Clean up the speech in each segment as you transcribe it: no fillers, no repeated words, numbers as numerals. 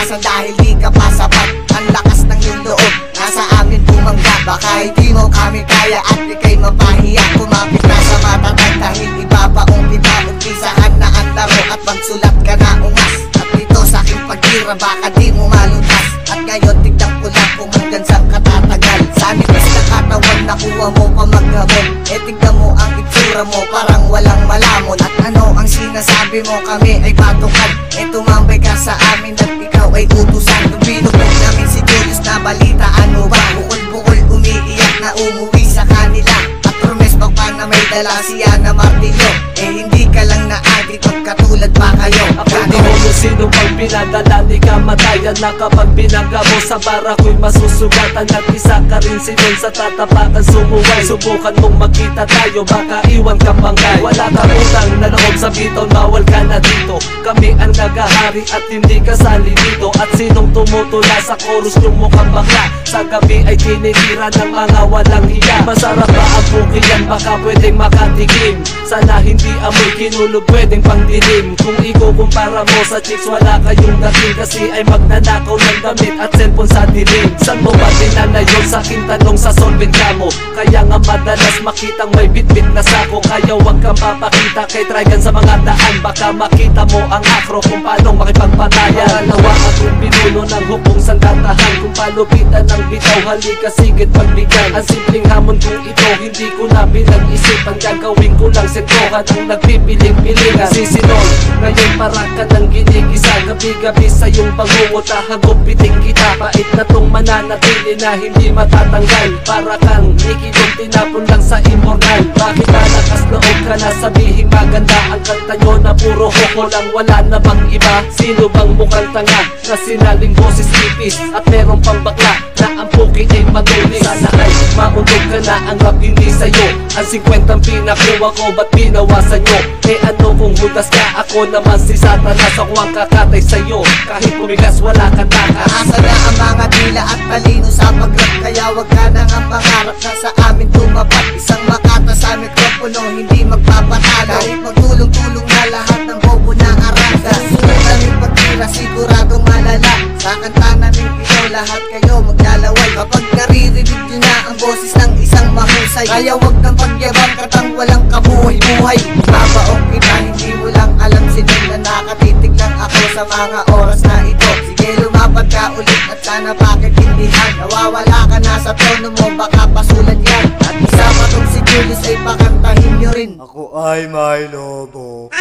maranasan dahil di ka pa sapat. Ang lakas ng iyong loob, nasa amin bumangga. Baka hindi mo kami kaya at ika'y mapahiya. Kumapit na sa matatag dahil ibabaong kita. Umpisahan na ang laro at magsulat ka na ungas. At dito sa aking pagkira baka di mo malutas. At ngayon tignan ko lang kung hanggang saan katatagal. Sa nipis na katawan nakuha mo pa maghamon. E tignan mo ang itsura mo parang walang malamon. At ano ang sinasabi mo kami ay patukan. E tumambay ka sa amin at ikaw ay utusan. Nung binubog namin si Julius na balita ano ba? Bukol-bukol umiiyak na umuwi sa kanila. At rumesbak pa na may dala siya na martilyo. Eh hindi ka lang na-addict magkatulad pa kayo. Ako di mo yung sino pang pinadala ni kamatayan. Na kapag binangga mo sa bara ko'y masusugatan. At isa ka rin sinun sa tatapakan sumuway. Subukan mong magkita tayo baka iwan kang bangay. Wala kang utang na loob sa bitaw, bawal ka na dito. Kami ang nagahari at hindi kasali dito. At sinong tumutula sa chorus yung mukhang bakla. Sa gabi ay tinitira ng mga walang hiya. Masarap ba ang bukiyan baka pwedeng makatikim. Sana hindi amoy kinulog pwedeng pangdilim. Kung ikukumpara mo sa chicks wala kayong dating. Kasi ay magnanakaw ng damit at cellphone sa dilim. San mo ba tinanayon sa aking tanong sa solvent ka mo? Kaya nga madalas makitang may bitbit na sako. Kaya wag kang papakita kay Trigan sa mga daan. Baka makita mo ang afro kung paano makipagpatayan. Nalawa akong pinuno ng hukong sandatahan. Kung palupitan ng bitaw halika sigit pagbigyan. Ang simpleng hamon ko ito hindi ko na pinag-isip. Ang gagawin ko lang sentrohan ang nagpipiling-pilingan. Sisinol, ngayon para ka ng ginigisa. Gabi-gabi sa iyong pangunguta hagupitin kita. Pait na tong mananatili na hindi matatanggal. Para kang ikigong tinapon lang sa immortal. Bakit ba lakas loob ka na sabihing maganda ang kanta nyo na puro hoko lang wala na bang iba? Sino bang mukhang tanga na sinaling boses ipis at meron pang bakla na ang puki ay matulis? Sana ay maundog ka na ang rap hindi sa'yo. Ang 50 pinakuha ko ba't binawasan nyo? Eh ano kung hudas ka? Ako naman si Satanas. Ako ang kakatay sa'yo kahit pumigas wala kang taka. Asa na ang mga dila at talino sa pag-rap. Kaya wag ka na nga pangarap na sa amin tumapat. Isang makata sa mikropono hindi magpapatalo. Kahit magtulong-tulong na lahat ng bobo na aranda. Susunod namin pagtira siguradong malala. Sa kanta namin ikaw lahat kayo maglalaway. Kapag naririnig nyo na ang boses ng isang mahusay. Kaya wag kang pagyabang katang walang kabuhay-buhay. Babaong kita hindi mo lang alam sinil na nakatitig lang ako sa mga oras na ito. Sige lumapat ka ulit at sana pakitindihan. Nawawala ka na sa tono mo baka pasulan yan. At isa pa tong si Julius ay pakantahin nyo rin. Ako ay may lobo.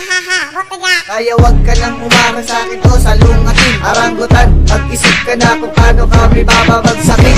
Kaya wag ka lang umarang sa akin o salungatin. Aranggutan, mag-isip ka na kung paano kami bababagsakin.